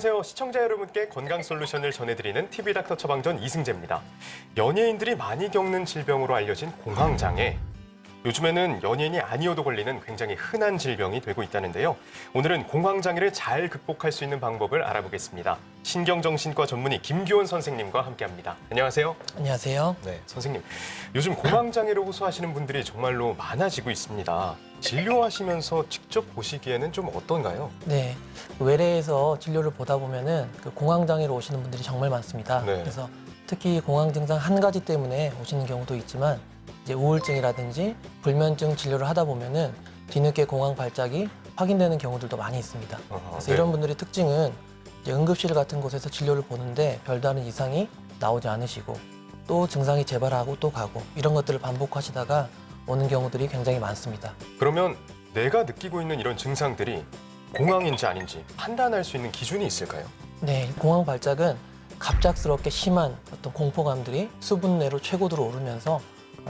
안녕하세요. 시청자 여러분께 건강 솔루션을 전해드리는 TV닥터 처방전 이승재입니다. 연예인들이 많이 겪는 질병으로 알려진 공황장애. 요즘에는 연예인이 아니어도 걸리는 굉장히 흔한 질병이 되고 있다는데요. 오늘은 공황장애를 잘 극복할 수 있는 방법을 알아보겠습니다. 신경정신과 전문의 김규원 선생님과 함께합니다. 안녕하세요. 안녕하세요. 네, 선생님. 요즘 공황장애로 호소하시는 분들이 정말로 많아지고 있습니다. 진료하시면서 직접 보시기에는 좀 어떤가요? 네, 외래에서 진료를 보다 보면은 공황장애로 오시는 분들이 정말 많습니다. 네. 그래서 특히 공황 증상 한 가지 때문에 오시는 경우도 있지만 이제 우울증이라든지 불면증 진료를 하다 보면은 뒤늦게 공황 발작이 확인되는 경우들도 많이 있습니다. 그래서 네. 이런 분들의 특징은 이제 응급실 같은 곳에서 진료를 보는데 별다른 이상이 나오지 않으시고 또 증상이 재발하고 또 가고 이런 것들을 반복하시다가 오는 경우들이 굉장히 많습니다. 그러면 내가 느끼고 있는 이런 증상들이 공황인지 아닌지 판단할 수 있는 기준이 있을까요? 네, 공황 발작은 갑작스럽게 심한 어떤 공포감들이 수분 내로 최고도로 오르면서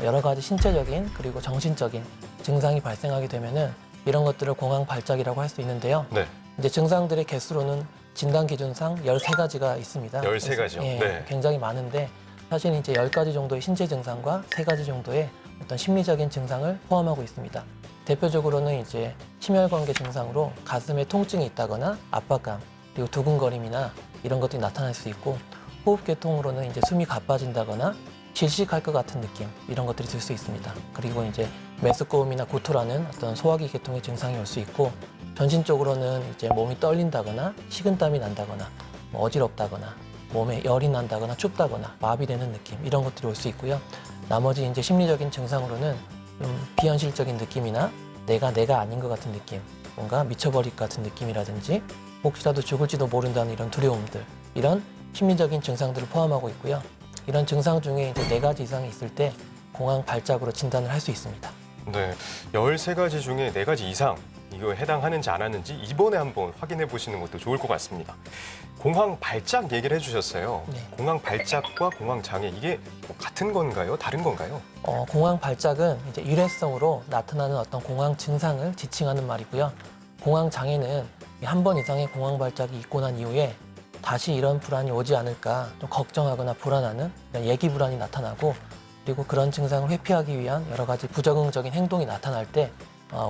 여러 가지 신체적인 그리고 정신적인 증상이 발생하게 되면은 이런 것들을 공황 발작이라고 할 수 있는데요. 네. 이제 증상들의 개수로는 진단 기준상 13가지가 있습니다. 13가지요? 예, 네. 굉장히 많은데 사실 이제 10가지 정도의 신체 증상과 3가지 정도의 어떤 심리적인 증상을 포함하고 있습니다. 대표적으로는 이제 심혈관계 증상으로 가슴에 통증이 있다거나 압박감, 그리고 두근거림이나 이런 것들이 나타날 수 있고 호흡계통으로는 이제 숨이 가빠진다거나 질식할 것 같은 느낌 이런 것들이 들 수 있습니다. 그리고 이제 메스꺼움이나 구토라는 어떤 소화기 계통의 증상이 올 수 있고 전신적으로는 이제 몸이 떨린다거나 식은땀이 난다거나 뭐 어지럽다거나 몸에 열이 난다거나 춥다거나 마비되는 느낌 이런 것들이 올 수 있고요. 나머지 이제 심리적인 증상으로는 좀 비현실적인 느낌이나 내가 아닌 것 같은 느낌, 뭔가 미쳐버릴 것 같은 느낌이라든지 혹시라도 죽을지도 모른다는 이런 두려움들 이런 심리적인 증상들을 포함하고 있고요. 이런 증상 중에 이제 4가지 이상이 있을 때 공황 발작으로 진단을 할 수 있습니다. 네. 13가지 중에 4가지 이상 이거 해당하는지 안 하는지 이번에 한번 확인해 보시는 것도 좋을 것 같습니다. 공황 발작 얘기를 해주셨어요. 네. 공황 발작과 공황 장애 이게 뭐 같은 건가요? 다른 건가요? 공황 발작은 이제 일회성으로 나타나는 어떤 공황 증상을 지칭하는 말이고요. 공황 장애는 한 번 이상의 공황 발작이 있고 난 이후에 다시 이런 불안이 오지 않을까 좀 걱정하거나 불안하는 이런 예기 불안이 나타나고 그리고 그런 증상을 회피하기 위한 여러 가지 부적응적인 행동이 나타날 때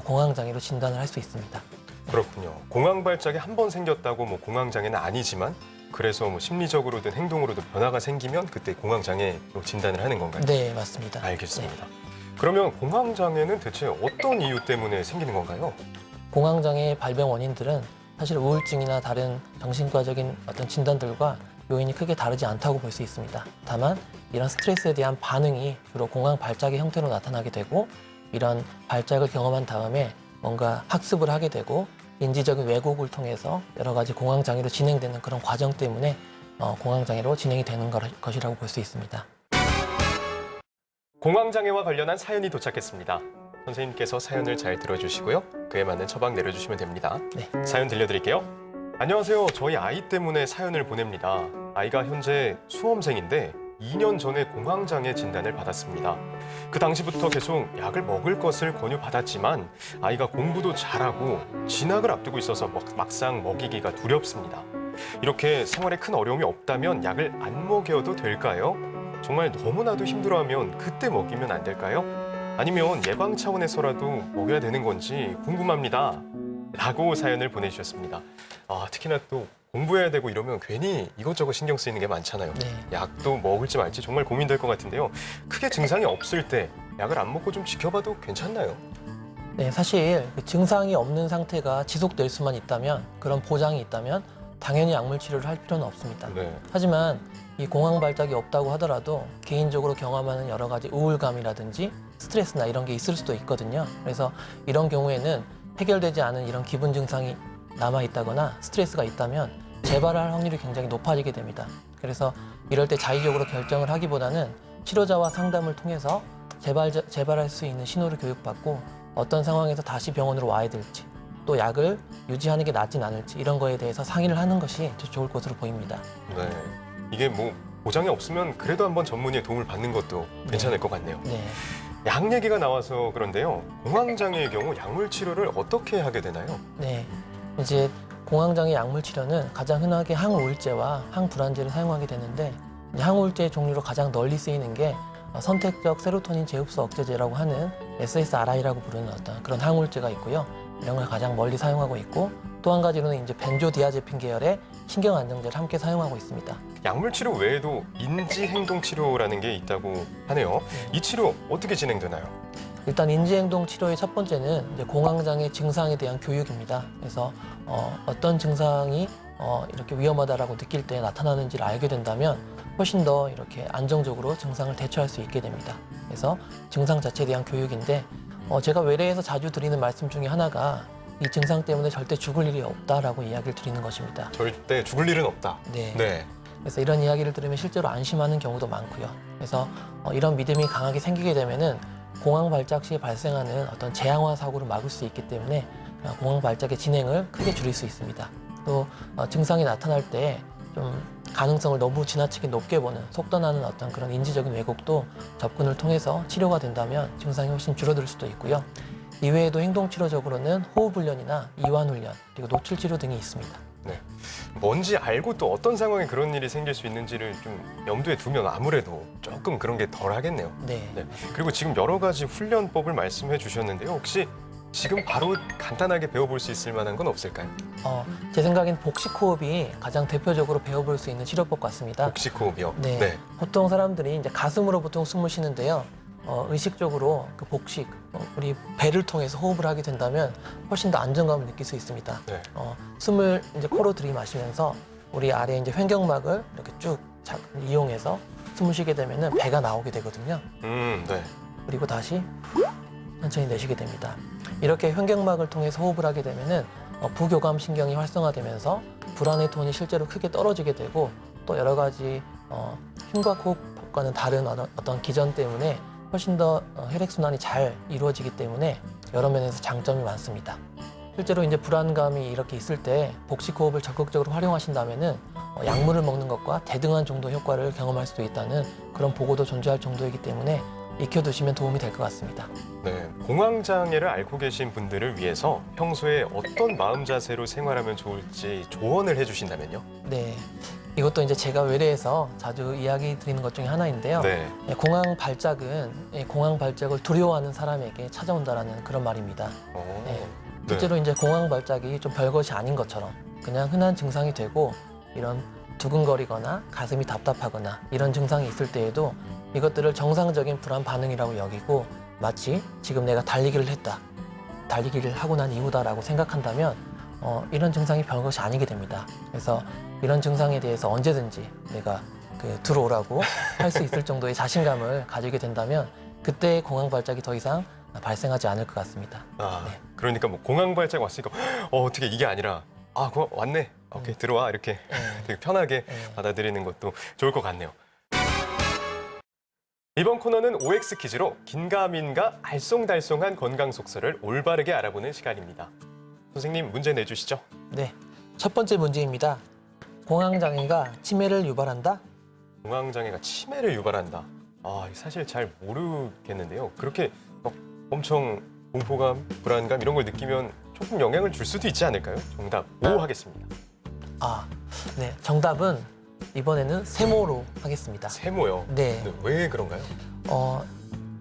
공황 장애로 진단을 할 수 있습니다. 그렇군요. 공황 발작이 한 번 생겼다고 뭐 공황 장애는 아니지만 그래서 뭐 심리적으로든 행동으로든 변화가 생기면 그때 공황 장애로 진단을 하는 건가요? 네, 맞습니다. 알겠습니다. 그러면 공황 장애는 대체 어떤 이유 때문에 생기는 건가요? 공황 장애의 발병 원인들은 사실 우울증이나 다른 정신과적인 어떤 진단들과 요인이 크게 다르지 않다고 볼 수 있습니다. 다만 이런 스트레스에 대한 반응이 주로 공황 발작의 형태로 나타나게 되고 이런 발작을 경험한 다음에 뭔가 학습을 하게 되고 인지적인 왜곡을 통해서 여러 가지 공황 장애로 진행되는 그런 과정 때문에 공황 장애로 진행이 되는 것이라고 볼 수 있습니다. 공황 장애와 관련한 사연이 도착했습니다. 선생님께서 사연을 잘 들어주시고요. 그에 맞는 처방 내려주시면 됩니다. 네. 사연 들려드릴게요. 안녕하세요. 저희 아이 때문에 사연을 보냅니다. 아이가 현재 수험생인데 2년 전에 공황장애 진단을 받았습니다. 그 당시부터 계속 약을 먹을 것을 권유받았지만 아이가 공부도 잘하고 진학을 앞두고 있어서 막상 먹이기가 두렵습니다. 이렇게 생활에 큰 어려움이 없다면 약을 안 먹여도 될까요? 정말 너무나도 힘들어하면 그때 먹이면 안 될까요? 아니면 예방 차원에서라도 먹여야 되는 건지 궁금합니다. 라고 사연을 보내주셨습니다. 특히나 또 공부해야 되고 이러면 괜히 이것저것 신경 쓰이는 게 많잖아요. 네. 약도 먹을지 말지 정말 고민될 것 같은데요. 크게 증상이 없을 때 약을 안 먹고 좀 지켜봐도 괜찮나요? 네, 사실 증상이 없는 상태가 지속될 수만 있다면 그런 보장이 있다면 당연히 약물 치료를 할 필요는 없습니다. 네. 하지만 이 공황 발작이 없다고 하더라도 개인적으로 경험하는 여러 가지 우울감이라든지 스트레스나 이런 게 있을 수도 있거든요. 그래서 이런 경우에는 해결되지 않은 이런 기분 증상이 남아 있다거나 스트레스가 있다면 재발할 확률이 굉장히 높아지게 됩니다. 그래서 이럴 때 자의적으로 결정을 하기보다는 치료자와 상담을 통해서 재발할 수 있는 신호를 교육받고 어떤 상황에서 다시 병원으로 와야 될지 또 약을 유지하는 게 낫진 않을지 이런 거에 대해서 상의를 하는 것이 좋을 것으로 보입니다. 네. 이게 뭐 보장이 없으면 그래도 한번 전문의의 도움을 받는 것도 괜찮을 것 같네요. 네. 약 얘기가 나와서 그런데요. 공황장애의 경우 약물 치료를 어떻게 하게 되나요? 네. 이제 공황장애 약물 치료는 가장 흔하게 항우울제와 항불안제를 사용하게 되는데 이제 항우울제의 종류로 가장 널리 쓰이는 게 선택적 세로토닌 재흡수 억제제라고 하는 SSRI라고 부르는 어떤 그런 항우울제가 있고요. 이런 걸 가장 멀리 사용하고 있고 또 한 가지로는 이제 벤조디아제핀 계열의 신경 안정제를 함께 사용하고 있습니다. 약물 치료 외에도 인지 행동 치료라는 게 있다고 하네요. 이 치료 어떻게 진행되나요? 일단 인지행동 치료의 첫 번째는 이제 공황장애 증상에 대한 교육입니다. 그래서 어떤 증상이 이렇게 위험하다라고 느낄 때 나타나는지를 알게 된다면 훨씬 더 이렇게 안정적으로 증상을 대처할 수 있게 됩니다. 그래서 증상 자체에 대한 교육인데 제가 외래에서 자주 드리는 말씀 중에 하나가 이 증상 때문에 절대 죽을 일이 없다라고 이야기를 드리는 것입니다. 절대 죽을 일은 없다. 네. 네. 그래서 이런 이야기를 들으면 실제로 안심하는 경우도 많고요. 그래서 이런 믿음이 강하게 생기게 되면은 공황 발작 시에 발생하는 어떤 재앙화 사고를 막을 수 있기 때문에 공황 발작의 진행을 크게 줄일 수 있습니다. 또 증상이 나타날 때 좀 가능성을 너무 지나치게 높게 보는 속단하는 어떤 그런 인지적인 왜곡도 접근을 통해서 치료가 된다면 증상이 훨씬 줄어들 수도 있고요. 이외에도 행동치료적으로는 호흡훈련이나 이완훈련 그리고 노출치료 등이 있습니다. 네. 뭔지 알고 또 어떤 상황에 그런 일이 생길 수 있는지를 좀 염두에 두면 아무래도 조금 그런 게 덜 하겠네요. 네. 네. 그리고 지금 여러 가지 훈련법을 말씀해 주셨는데요. 혹시 지금 바로 간단하게 배워볼 수 있을 만한 건 없을까요? 제 생각엔 복식호흡이 가장 대표적으로 배워볼 수 있는 치료법 같습니다. 복식호흡이요? 네. 보통 사람들이 이제 가슴으로 보통 숨을 쉬는데요. 의식적으로 그 복식, 우리 배를 통해서 호흡을 하게 된다면 훨씬 더 안정감을 느낄 수 있습니다. 네. 숨을 이제 코로 들이마시면서 우리 아래 이제 횡격막을 이렇게 쭉 이용해서 숨을 쉬게 되면은 배가 나오게 되거든요. 네. 그리고 다시 천천히 내쉬게 됩니다. 이렇게 횡격막을 통해서 호흡을 하게 되면은 부교감 신경이 활성화되면서 불안의 톤이 실제로 크게 떨어지게 되고 또 여러 가지 흉곽 호흡과는 다른 어떤 기전 때문에 훨씬 더 혈액순환이 잘 이루어지기 때문에 여러 면에서 장점이 많습니다. 실제로 이제 불안감이 이렇게 있을 때 복식호흡을 적극적으로 활용하신다면은 약물을 먹는 것과 대등한 정도 효과를 경험할 수도 있다는 그런 보고도 존재할 정도이기 때문에 익혀두시면 도움이 될 것 같습니다. 네. 공황장애를 앓고 계신 분들을 위해서 평소에 어떤 마음 자세로 생활하면 좋을지 조언을 해주신다면요? 네. 이것도 이제 제가 외래에서 자주 이야기 드리는 것 중에 하나인데요. 네. 공황 발작은 공황 발작을 두려워하는 사람에게 찾아온다라는 그런 말입니다. 네. 실제로 이제 공황 발작이 좀 별것이 아닌 것처럼 그냥 흔한 증상이 되고 이런 두근거리거나 가슴이 답답하거나 이런 증상이 있을 때에도 이것들을 정상적인 불안 반응이라고 여기고 마치 지금 내가 달리기를 했다. 달리기를 하고 난 이후다라고 생각한다면 이런 증상이 별것이 아니게 됩니다. 그래서 이런 증상에 대해서 언제든지 내가 들어오라고 할 수 있을 정도의 자신감을 가지게 된다면 그때 공황 발작이 더 이상 발생하지 않을 것 같습니다. 네. 그러니까 뭐 공황 발작 왔으니까 어떻게 이게 아니라 왔네. 오케이 들어와 이렇게 되게 편하게 받아들이는 것도 좋을 것 같네요. 이번 코너는 OX 퀴즈로 긴가민가 알쏭달쏭한 건강 속설을 올바르게 알아보는 시간입니다. 선생님 문제 내주시죠. 네, 첫 번째 문제입니다. 공황장애가 치매를 유발한다? 공황장애가 치매를 유발한다. 사실 잘 모르겠는데요. 그렇게 엄청 공포감, 불안감 이런 걸 느끼면 조금 영향을 줄 수도 있지 않을까요? 정답 O 하겠습니다. 네, 정답은 이번에는 세모로 하겠습니다. 세모요? 네. 왜 그런가요?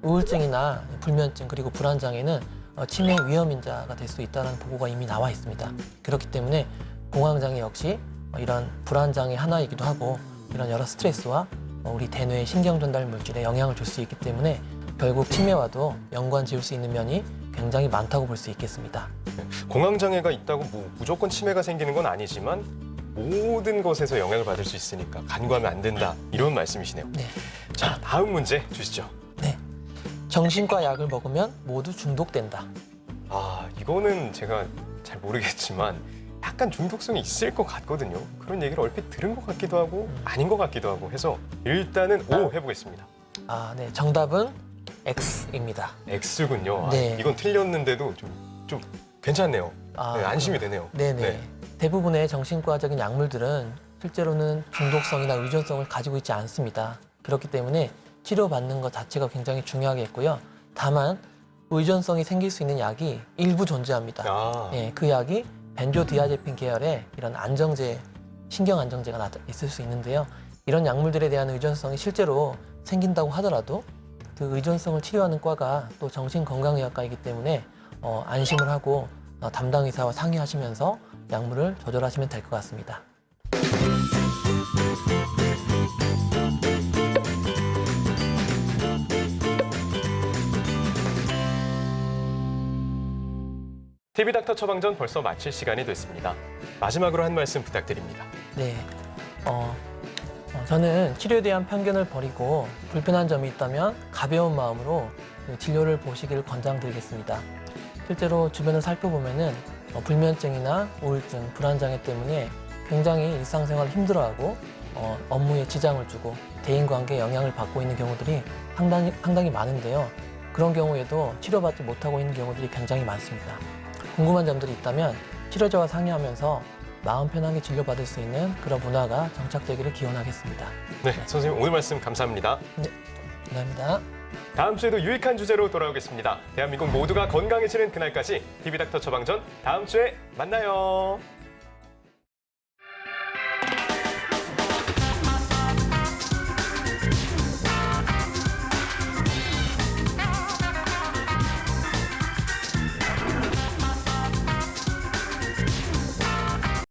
우울증이나 불면증 그리고 불안장애는 치매 위험 인자가 될 수 있다는 보고가 이미 나와 있습니다. 그렇기 때문에 공황장애 역시 이런 불안장애 하나이기도 하고 이런 여러 스트레스와 우리 대뇌의 신경 전달 물질에 영향을 줄 수 있기 때문에 결국 치매와도 연관 지을 수 있는 면이 굉장히 많다고 볼 수 있겠습니다. 공황장애가 있다고 무조건 치매가 생기는 건 아니지만 모든 것에서 영향을 받을 수 있으니까 간과하면 안 된다 이런 말씀이시네요. 네. 자, 다음 문제 주시죠. 네. 정신과 약을 먹으면 모두 중독된다. 이거는 제가 잘 모르겠지만 약간 중독성이 있을 것 같거든요. 그런 얘기를 얼핏 들은 것 같기도 하고 아닌 것 같기도 하고 해서 일단은 O 해보겠습니다. 네. 정답은 X입니다. X군요. 네. 이건 틀렸는데도 좀 괜찮네요. 네, 안심이 되네요. 네네. 네. 대부분의 정신과적인 약물들은 실제로는 중독성이나 의존성을 가지고 있지 않습니다. 그렇기 때문에 치료받는 것 자체가 굉장히 중요하겠고요. 다만 의존성이 생길 수 있는 약이 일부 존재합니다. 그 약이 벤조디아제핀 계열의 이런 안정제, 신경 안정제가 있을 수 있는데요. 이런 약물들에 대한 의존성이 실제로 생긴다고 하더라도 그 의존성을 치료하는 과가 또 정신건강의학과이기 때문에 안심을 하고 담당 의사와 상의하시면서 약물을 조절하시면 될 것 같습니다. TV닥터 처방전 벌써 마칠 시간이 됐습니다. 마지막으로 한 말씀 부탁드립니다. 네, 저는 치료에 대한 편견을 버리고 불편한 점이 있다면 가벼운 마음으로 그 진료를 보시기를 권장드리겠습니다. 실제로 주변을 살펴보면은 불면증이나 우울증, 불안장애 때문에 굉장히 일상생활을 힘들어하고 업무에 지장을 주고 대인관계에 영향을 받고 있는 경우들이 상당히 많은데요. 그런 경우에도 치료받지 못하고 있는 경우들이 굉장히 많습니다. 궁금한 점들이 있다면 치료자와 상의하면서 마음 편하게 진료받을 수 있는 그런 문화가 정착되기를 기원하겠습니다. 네, 선생님 오늘 말씀 감사합니다. 네, 감사합니다. 다음 주에도 유익한 주제로 돌아오겠습니다. 대한민국 모두가 건강해지는 그날까지 TV닥터 처방전 다음 주에 만나요.